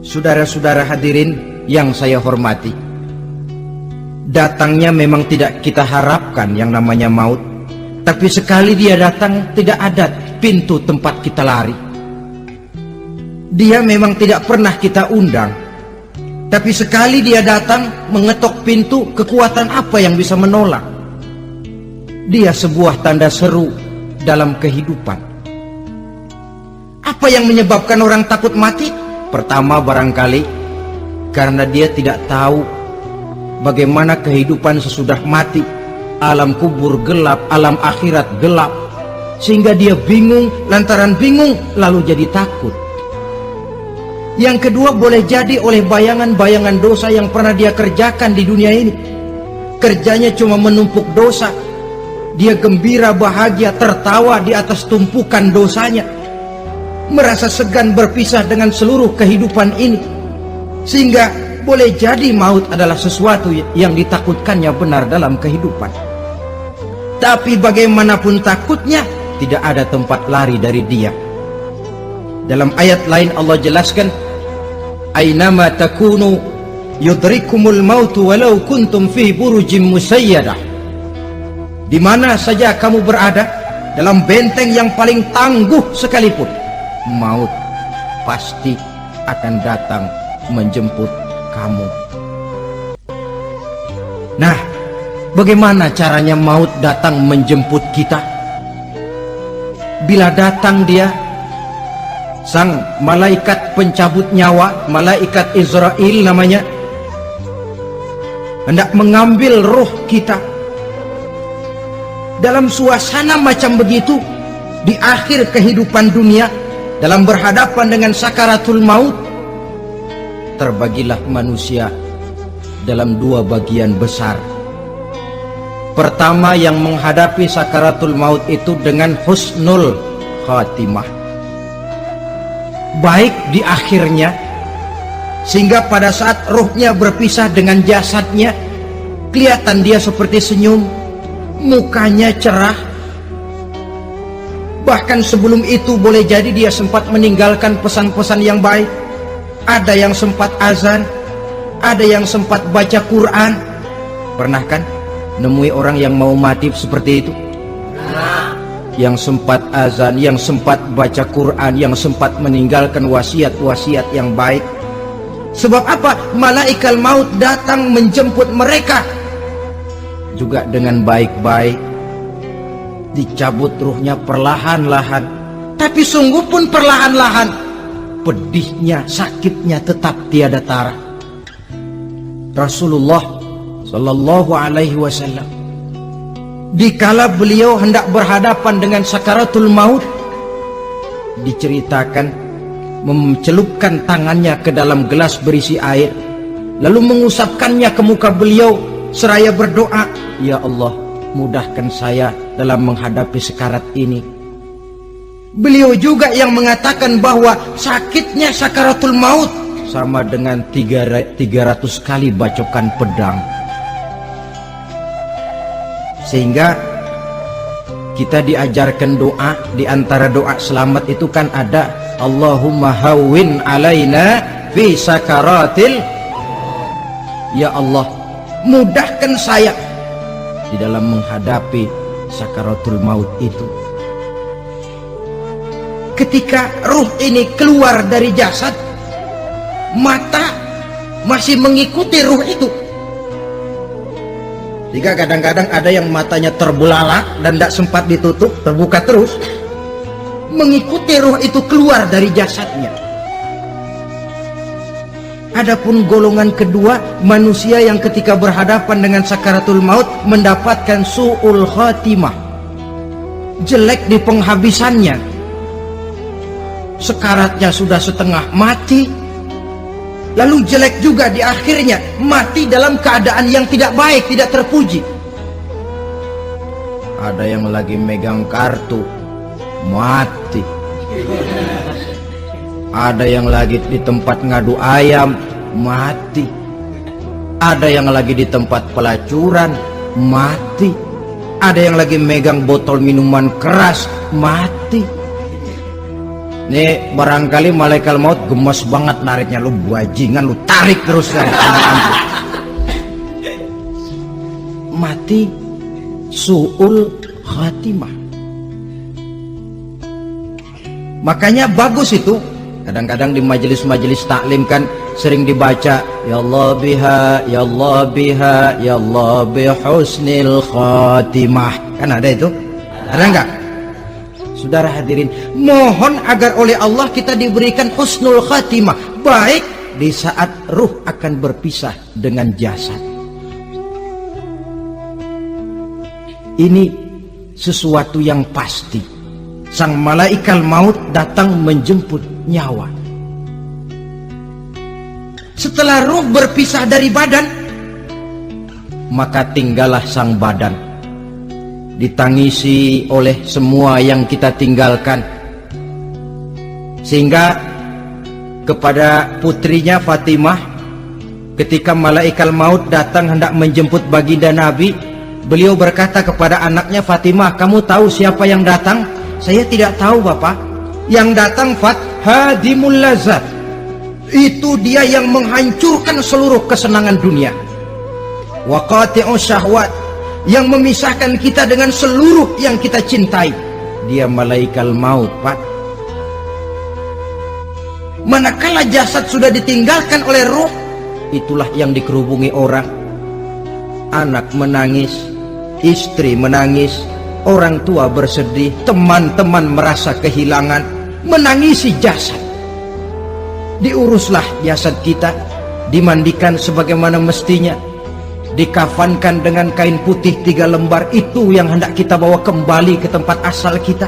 Saudara-saudara hadirin yang saya hormati, datangnya memang tidak kita harapkan yang namanya maut, tapi sekali dia datang tidak ada pintu tempat kita lari. Dia memang tidak pernah kita undang, tapi sekali dia datang mengetok pintu, kekuatan apa yang bisa menolak? Dia sebuah tanda seru dalam kehidupan. Apa yang menyebabkan orang takut mati? Pertama, barangkali karena dia tidak tahu bagaimana kehidupan sesudah mati. Alam kubur gelap, alam akhirat gelap, sehingga dia bingung. Lantaran bingung lalu jadi takut. Yang kedua, boleh jadi oleh bayangan-bayangan dosa yang pernah dia kerjakan di dunia ini. Kerjanya cuma menumpuk dosa. Dia gembira, bahagia, tertawa di atas tumpukan dosanya, merasa segan berpisah dengan seluruh kehidupan ini, sehingga boleh jadi maut adalah sesuatu yang ditakutkannya benar dalam kehidupan. Tapi bagaimanapun takutnya, tidak ada tempat lari dari dia. Dalam ayat lain Allah jelaskan, "Ainama takunu yudrikumul mautu walau kuntum fi burujim musayyadah." Di mana saja kamu berada, dalam benteng yang paling tangguh sekalipun, maut pasti akan datang menjemput kamu. Nah, bagaimana caranya maut datang menjemput kita? Bila datang dia, sang malaikat pencabut nyawa, malaikat Israel namanya, hendak mengambil roh kita. Dalam suasana macam begitu, di akhir kehidupan dunia, dalam berhadapan dengan sakaratul maut, terbagilah manusia dalam dua bagian besar. Pertama, yang menghadapi sakaratul maut itu dengan husnul khatimah, baik di akhirnya, sehingga pada saat rohnya berpisah dengan jasadnya, kelihatan dia seperti senyum, mukanya cerah. Bahkan sebelum itu boleh jadi dia sempat meninggalkan pesan-pesan yang baik. Ada yang sempat azan, ada yang sempat baca Quran. Pernah kan nemui orang yang mau mati seperti itu? Yang sempat azan, yang sempat baca Quran, yang sempat meninggalkan wasiat-wasiat yang baik. Sebab apa? Malaikat maut datang menjemput mereka juga dengan baik-baik. Dicabut ruhnya perlahan-lahan, tapi sungguh pun perlahan-lahan. Pedihnya, sakitnya tetap tiada tara. Rasulullah Sallallahu Alaihi Wasallam, dikala beliau hendak berhadapan dengan sakaratul maut, diceritakan mencelupkan tangannya ke dalam gelas berisi air, lalu mengusapkannya ke muka beliau seraya berdoa, "Ya Allah, mudahkan saya dalam menghadapi sekarat ini." Beliau juga yang mengatakan bahwa sakitnya sakaratul maut sama dengan 300 kali bacokan pedang. Sehingga kita diajarkan doa. Di antara doa selamat itu kan ada, Allahumma hawwin alaina fi sakaratil, ya Allah, mudahkan saya di dalam menghadapi sakaratul maut itu. Ketika ruh ini keluar dari jasad, mata masih mengikuti ruh itu. Jika kadang-kadang ada yang matanya terbelalak dan tidak sempat ditutup, terbuka terus, mengikuti ruh itu keluar dari jasadnya. Adapun golongan kedua, manusia yang ketika berhadapan dengan sakaratul maut mendapatkan su'ul khatimah, jelek di penghabisannya. Sekaratnya sudah setengah mati, lalu jelek juga di akhirnya, mati dalam keadaan yang tidak baik, tidak terpuji. Ada yang lagi megang kartu, mati. Ada yang lagi di tempat ngadu ayam, mati. Ada yang lagi di tempat pelacuran, mati. Ada yang lagi megang botol minuman keras, mati. Nih barangkali malaikat maut gemes banget nariknya, lu bajingan, lu tarik terus kan. Mati su'ul khatimah. Makanya bagus itu. Kadang-kadang di majelis-majelis taklim kan sering dibaca, ya Allah biha, ya Allah biha, ya Allah bihusnil khatimah. Kan ada itu? Ada enggak? Saudara hadirin, mohon agar oleh Allah kita diberikan husnul khatimah, baik di saat ruh akan berpisah dengan jasad. Ini sesuatu yang pasti. Sang malaikat maut datang menjemput nyawa. Setelah ruh berpisah dari badan, maka tinggallah sang badan, ditangisi oleh semua yang kita tinggalkan. Sehingga kepada putrinya Fatimah, ketika malaikat maut datang hendak menjemput baginda Nabi, beliau berkata kepada anaknya, Fatimah, kamu tahu siapa yang datang? Saya tidak tahu, Bapak. Yang datang hadimul lazat, itu dia yang menghancurkan seluruh kesenangan dunia. Wa qati'us syahwat, yang memisahkan kita dengan seluruh yang kita cintai. Dia malaikat maut, Pak. Manakala jasad sudah ditinggalkan oleh ruh, itulah yang dikerubungi orang. Anak menangis, istri menangis, orang tua bersedih, teman-teman merasa kehilangan, menangisi jasad. Diuruslah jasad kita, dimandikan sebagaimana mestinya, dikafankan dengan kain putih 3 lembar. Itu yang hendak kita bawa kembali ke tempat asal kita.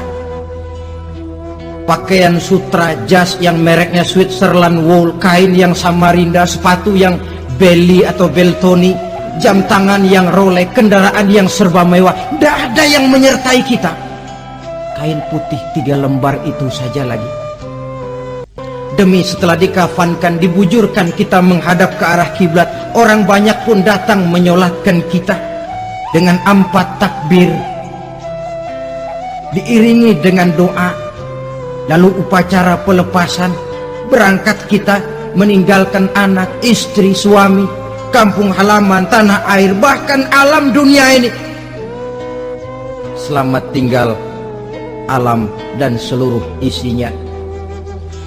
Pakaian sutra, jas yang mereknya Switzerland wool, kain yang Samarinda, sepatu yang Belly atau Beltoni, jam tangan yang Rolex, kendaraan yang serba mewah, tidak ada yang menyertai kita. Kain putih 3 lembar itu saja lagi. Demi setelah dikafankan, dibujurkan kita menghadap ke arah kiblat, orang banyak pun datang menyolatkan kita dengan 4 takbir, diiringi dengan doa. Lalu upacara pelepasan, berangkat kita meninggalkan anak, istri, suami, kampung halaman, tanah air, bahkan alam dunia ini. Selamat tinggal alam dan seluruh isinya.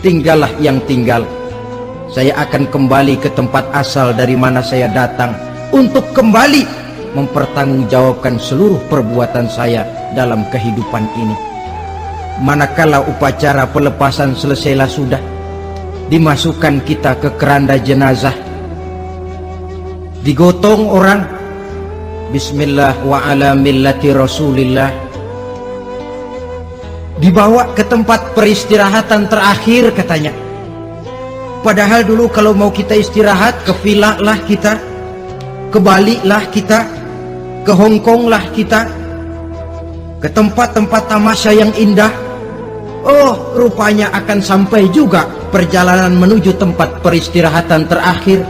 Tinggallah yang tinggal. Saya akan kembali ke tempat asal dari mana saya datang, untuk kembali mempertanggungjawabkan seluruh perbuatan saya dalam kehidupan ini. Manakala upacara pelepasan selesailah sudah, dimasukkan kita ke keranda jenazah, digotong orang, bismillah wa ala millati rasulillah, dibawa ke tempat peristirahatan terakhir katanya. Padahal dulu kalau mau kita istirahat, ke villa lah kita, ke Bali lah kita, ke Hong Kong lah kita, ke tempat-tempat tamasya yang indah. Oh, rupanya akan sampai juga perjalanan menuju tempat peristirahatan terakhir,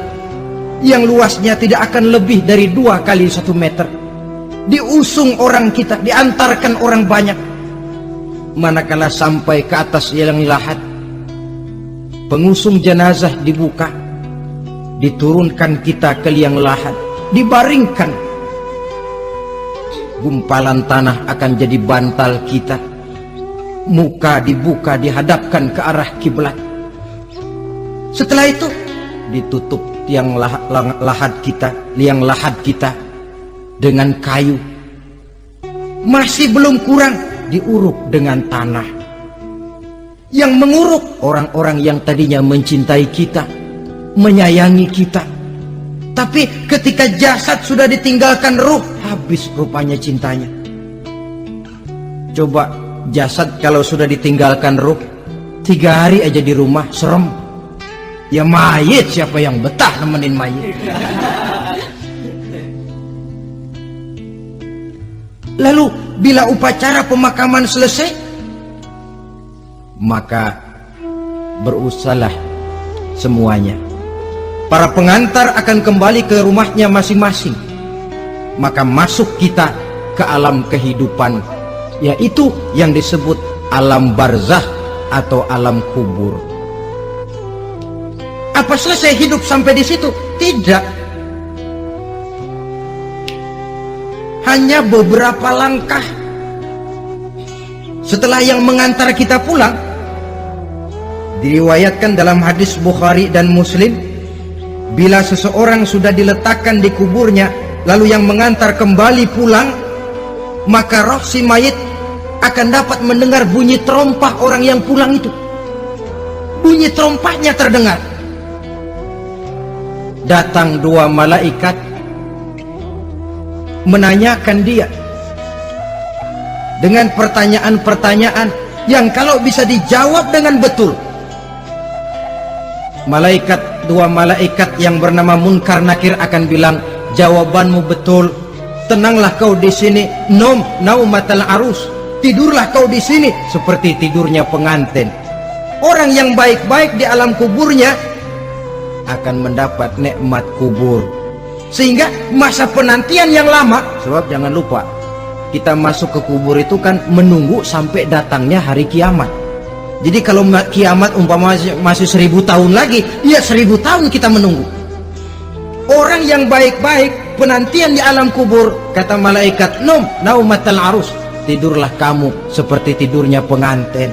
yang luasnya tidak akan lebih dari 2 kali 1 meter. Diusung orang kita, diantarkan orang banyak. Manakala sampai ke atas liang lahat, pengusung jenazah dibuka, diturunkan kita ke liang lahat, dibaringkan. Gumpalan tanah akan jadi bantal kita, muka dibuka, dihadapkan ke arah kiblat. Setelah itu ditutup liang lahat kita dengan kayu. Masih belum kurang, diuruk dengan tanah. Yang menguruk orang-orang yang tadinya mencintai kita, menyayangi kita. Tapi ketika jasad sudah ditinggalkan ruh, habis rupanya cintanya. Coba jasad kalau sudah ditinggalkan ruh, 3 hari aja di rumah, serem. Ya mayit, siapa yang betah nemenin mayit? Lalu bila upacara pemakaman selesai, maka berusahalah semuanya. Para pengantar akan kembali ke rumahnya masing-masing. Maka masuk kita ke alam kehidupan, yaitu yang disebut alam barzakh atau alam kubur. Apa selesai hidup sampai di situ? Tidak. Hanya beberapa langkah setelah yang mengantar kita pulang. Diriwayatkan dalam hadis Bukhari dan Muslim, bila seseorang sudah diletakkan di kuburnya lalu yang mengantar kembali pulang, maka roh si mayit akan dapat mendengar bunyi terompah orang yang pulang itu. Bunyi terompahnya terdengar. Datang dua malaikat menanyakan dia dengan pertanyaan-pertanyaan yang kalau bisa dijawab dengan betul, dua malaikat yang bernama Munkar Nakir akan bilang, jawabanmu betul, tenanglah kau di sini, naumatal arus, tidurlah kau di sini seperti tidurnya pengantin. Orang yang baik-baik di alam kuburnya akan mendapat nikmat kubur, sehingga masa penantian yang lama. Sebab jangan lupa, kita masuk ke kubur itu kan menunggu sampai datangnya hari kiamat. Jadi kalau kiamat umpama masih 1000 tahun lagi, ya 1000 tahun kita menunggu. Orang yang baik-baik penantian di alam kubur, kata malaikat, naumatal arus, tidurlah kamu seperti tidurnya pengantin.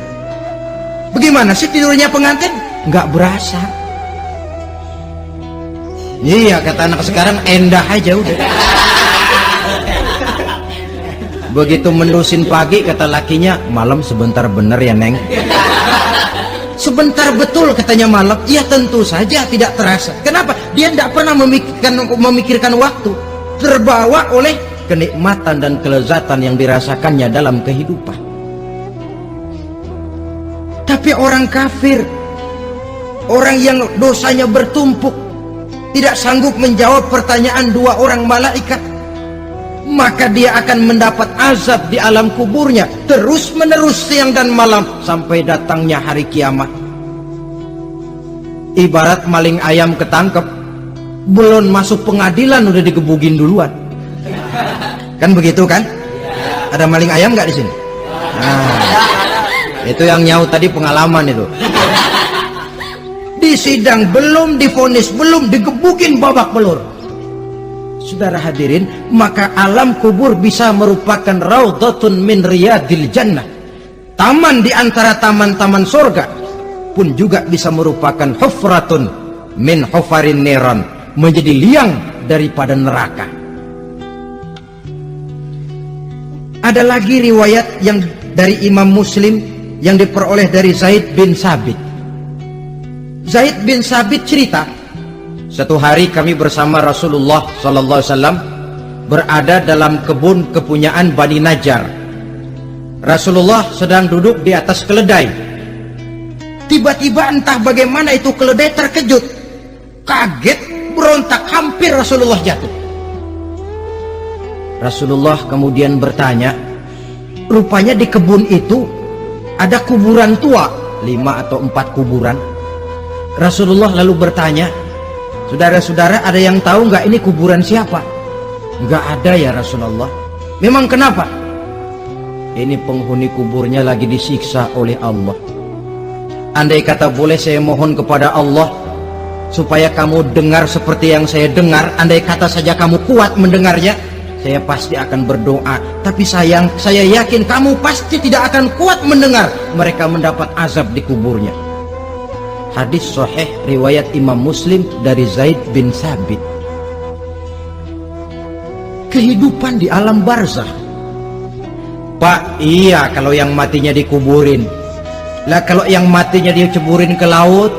Bagaimana sih tidurnya pengantin? Nggak berasa. Iya, kata anak sekarang, endah aja udah. Begitu mendusin pagi, kata lakinya, malam sebentar bener ya Neng. Sebentar betul katanya malam. Ya tentu saja tidak terasa. Kenapa? Dia tidak pernah memikirkan waktu. Terbawa oleh kenikmatan dan kelezatan yang dirasakannya dalam kehidupan. Tapi orang kafir, orang yang dosanya bertumpuk, tidak sanggup menjawab pertanyaan dua orang malaikat, maka dia akan mendapat azab di alam kuburnya terus menerus siang dan malam sampai datangnya hari kiamat. Ibarat maling ayam ketangkep, belum masuk pengadilan udah digebugin duluan. Kan begitu kan? Ada maling ayam nggak di sini? Nah, itu yang nyaut tadi pengalaman itu. Di sidang belum divonis, belum digebukin babak belur. Saudara hadirin, maka alam kubur bisa merupakan raudhatun min riyadil jannah, taman di antara taman-taman surga, pun juga bisa merupakan hufratun min hufarin niran, menjadi liang daripada neraka. Ada lagi riwayat yang dari Imam Muslim yang diperoleh dari Zaid bin Sabit. Zaid bin Sabit cerita, satu hari kami bersama Rasulullah SAW berada dalam kebun kepunyaan Bani Najjar. Rasulullah sedang duduk di atas keledai. Tiba-tiba entah bagaimana itu keledai terkejut, kaget, berontak, hampir Rasulullah jatuh. Rasulullah kemudian bertanya, rupanya di kebun itu ada kuburan tua, 5 atau 4 kuburan. Rasulullah lalu bertanya, saudara-saudara ada yang tahu nggak ini kuburan siapa? Nggak ada ya Rasulullah. Memang kenapa? Ini penghuni kuburnya lagi disiksa oleh Allah. Andai kata boleh saya mohon kepada Allah supaya kamu dengar seperti yang saya dengar, andai kata saja kamu kuat mendengarnya, saya pasti akan berdoa. Tapi sayang, saya yakin kamu pasti tidak akan kuat mendengar mereka mendapat azab di kuburnya. Hadis sahih riwayat Imam Muslim dari Zaid bin Sabit. Kehidupan di alam barzah. Pak, iya kalau yang matinya dikuburin. Lah kalau yang matinya diceburin ke laut,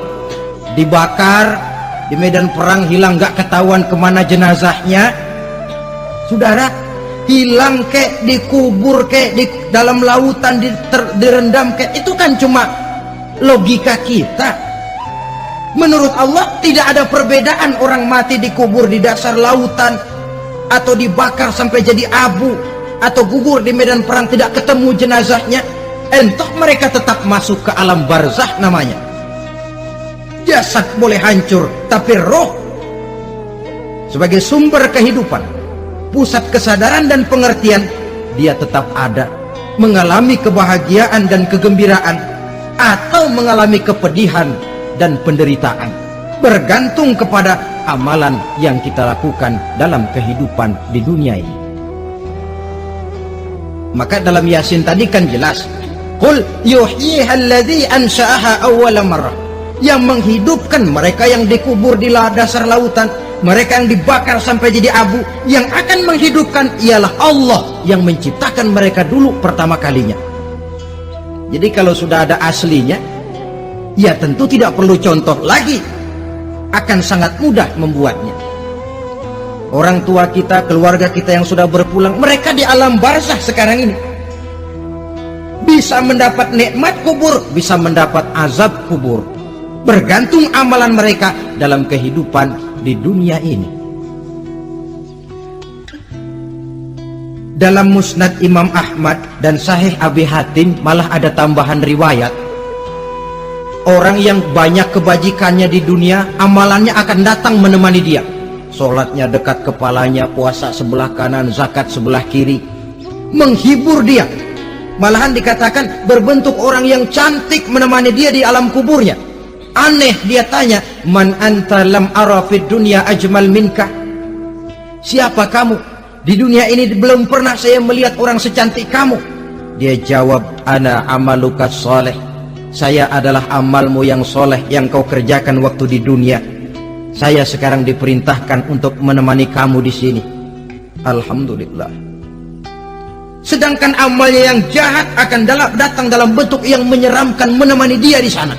dibakar, di medan perang hilang gak ketahuan kemana jenazahnya. Saudara, hilang kek, dikubur kek, di dalam lautan direndam kek, itu kan cuma logika kita. Menurut Allah tidak ada perbedaan orang mati dikubur di dasar lautan, atau dibakar sampai jadi abu, atau gugur di medan perang tidak ketemu jenazahnya. Entah mereka tetap masuk ke alam barzah namanya. Jasad boleh hancur, tapi roh sebagai sumber kehidupan, pusat kesadaran dan pengertian, dia tetap ada, mengalami kebahagiaan dan kegembiraan atau mengalami kepedihan dan penderitaan, bergantung kepada amalan yang kita lakukan dalam kehidupan di dunia ini. Maka dalam Yasin tadi kan jelas, qul yuhyihal ansha'aha awwala marrah, yang menghidupkan mereka yang dikubur di dasar lautan, mereka yang dibakar sampai jadi abu, yang akan menghidupkan ialah Allah yang menciptakan mereka dulu pertama kalinya. Jadi kalau sudah ada aslinya, ya tentu tidak perlu contoh lagi, akan sangat mudah membuatnya. Orang tua kita, keluarga kita yang sudah berpulang, mereka di alam barzakh sekarang ini bisa mendapat nikmat kubur, bisa mendapat azab kubur, bergantung amalan mereka dalam kehidupan di dunia ini. Dalam Musnad Imam Ahmad dan Sahih Abi Hatim malah ada tambahan riwayat, orang yang banyak kebajikannya di dunia, amalannya akan datang menemani dia. Sholatnya dekat kepalanya, puasa sebelah kanan, zakat sebelah kiri, menghibur dia. Malahan dikatakan berbentuk orang yang cantik menemani dia di alam kuburnya. Aneh, dia tanya, man anta lam ara fid dunya ajmal minka, siapa kamu? Di dunia ini belum pernah saya melihat orang secantik kamu. Dia jawab, ana amaluka soleh, saya adalah amalmu yang soleh yang kau kerjakan waktu di dunia. Saya sekarang diperintahkan untuk menemani kamu di sini. Alhamdulillah. Sedangkan amalnya yang jahat akan datang dalam bentuk yang menyeramkan menemani dia di sana.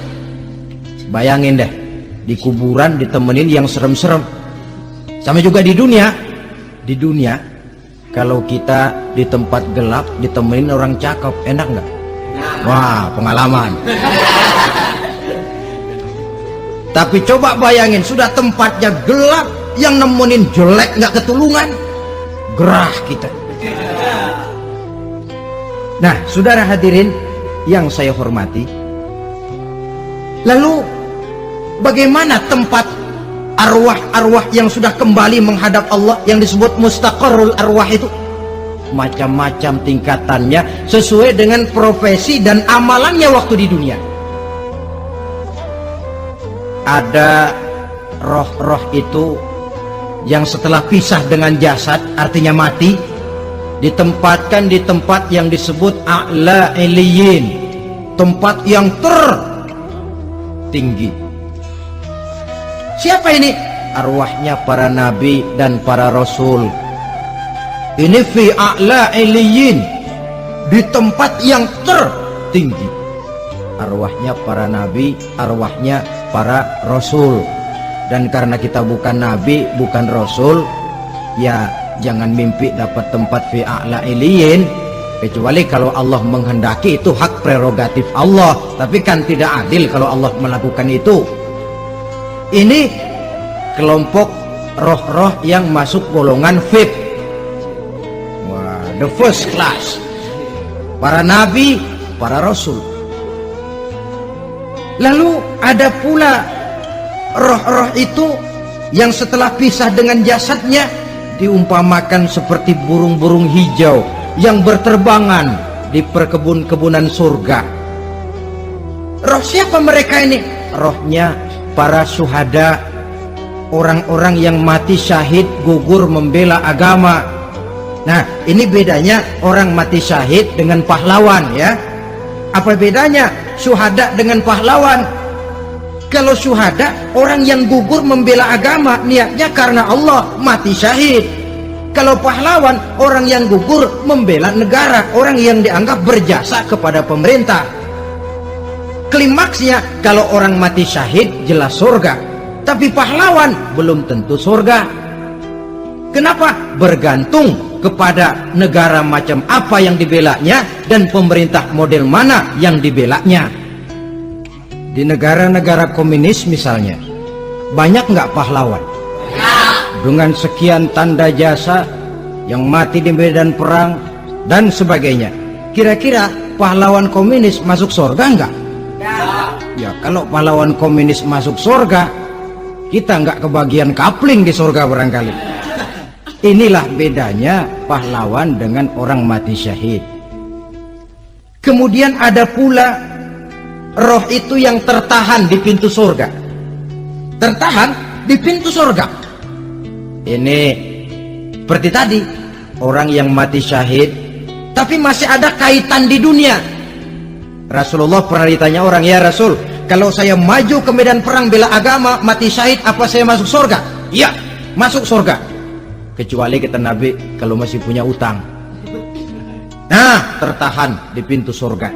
Bayangin deh, di kuburan ditemenin yang serem-serem. Sama juga di dunia. Di dunia, kalau kita di tempat gelap ditemenin orang cakep, enak nggak? Wah, pengalaman. Tapi coba bayangin, sudah tempatnya gelap, yang nemenin jelek nggak ketulungan, gerah kita. Nah, saudara hadirin yang saya hormati, lalu bagaimana tempat arwah-arwah yang sudah kembali menghadap Allah yang disebut mustaqarrul arwah itu? Macam-macam tingkatannya sesuai dengan profesi dan amalannya waktu di dunia. Ada roh-roh itu yang setelah pisah dengan jasad, artinya mati, ditempatkan di tempat yang disebut a'la iliyin, tempat yang tertinggi. Siapa ini? Arwahnya para nabi dan para rasul. Ini fi a'la iliyin, di tempat yang tertinggi. Arwahnya para nabi, arwahnya para rasul. Dan karena kita bukan nabi, bukan rasul, ya jangan mimpi dapat tempat fi a'la iliyin, kecuali kalau Allah menghendaki. Itu hak prerogatif Allah, tapi kan tidak adil kalau Allah melakukan itu. Ini kelompok roh-roh yang masuk golongan VIP. Wah, the first class. Para nabi, para rasul. Lalu ada pula roh-roh itu yang setelah pisah dengan jasadnya diumpamakan seperti burung-burung hijau yang berterbangan di perkebun-kebunan surga. Roh siapa mereka ini? Rohnya para syuhada, orang-orang yang mati syahid gugur membela agama. Nah, ini bedanya orang mati syahid dengan pahlawan, ya. Apa bedanya syuhada dengan pahlawan? Kalau syuhada, orang yang gugur membela agama, niatnya karena Allah, mati syahid. Kalau pahlawan, orang yang gugur membela negara, orang yang dianggap berjasa kepada pemerintah. Klimaksnya, kalau orang mati syahid jelas surga, tapi pahlawan belum tentu surga. Kenapa? Bergantung kepada negara macam apa yang dibelanya dan pemerintah model mana yang dibelanya. Di negara-negara komunis misalnya, banyak nggak pahlawan? Dengan sekian tanda jasa yang mati di medan perang dan sebagainya. Kira-kira pahlawan komunis masuk surga nggak? Ya, kalau pahlawan komunis masuk surga, kita nggak kebagian kapling di surga barangkali. Inilah bedanya pahlawan dengan orang mati syahid. Kemudian ada pula roh itu yang tertahan di pintu surga. Tertahan di pintu surga. Ini seperti tadi, orang yang mati syahid tapi masih ada kaitan di dunia. Rasulullah pernah ditanya orang, ya Rasul, kalau saya maju ke medan perang bela agama, mati syahid, apa saya masuk surga? Iya, masuk surga. Kecuali kata Nabi, kalau masih punya utang. Nah, tertahan di pintu surga.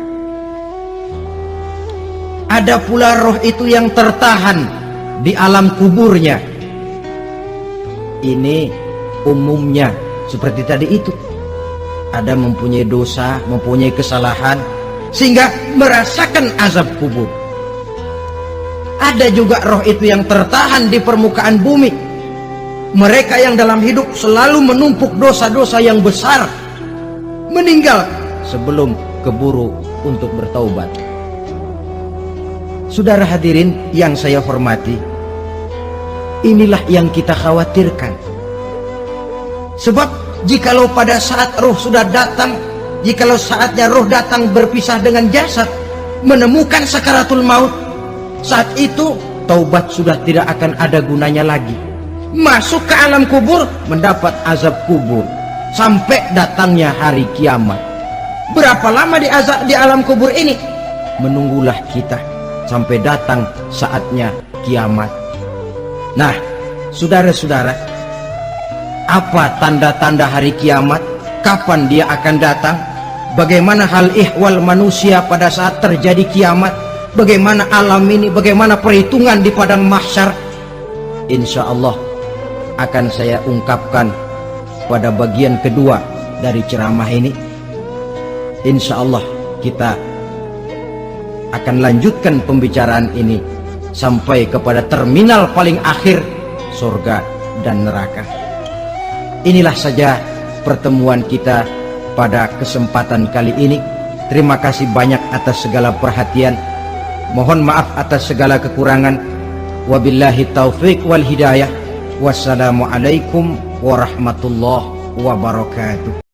Ada pula roh itu yang tertahan di alam kuburnya. Ini umumnya seperti tadi itu. Ada mempunyai dosa, mempunyai kesalahan, sehingga merasakan azab kubur. Ada juga roh itu yang tertahan di permukaan bumi. Mereka yang dalam hidup selalu menumpuk dosa-dosa yang besar, meninggal sebelum keburu untuk bertaubat. Saudara hadirin yang saya hormati, inilah yang kita khawatirkan. Sebab jikalau pada saat roh sudah datang, jikalau saatnya roh datang berpisah dengan jasad, menemukan sakaratul maut, saat itu taubat sudah tidak akan ada gunanya lagi. Masuk ke alam kubur, mendapat azab kubur sampai datangnya hari kiamat. Berapa lama di alam kubur ini? Menunggulah kita sampai datang saatnya kiamat. Nah, saudara-saudara, apa tanda-tanda hari kiamat? Kapan dia akan datang? Bagaimana hal ihwal manusia pada saat terjadi kiamat? Bagaimana alam ini? Bagaimana perhitungan di padang mahsyar? Insya Allah akan saya ungkapkan pada bagian kedua dari ceramah ini. Insya Allah kita akan lanjutkan pembicaraan ini sampai kepada terminal paling akhir, surga dan neraka. Inilah saja pertemuan kita pada kesempatan kali ini. Terima kasih banyak atas segala perhatian. Mohon maaf atas segala kekurangan. Wabillahi taufiq wal hidayah. Wassalamualaikum warahmatullahi wabarakatuh.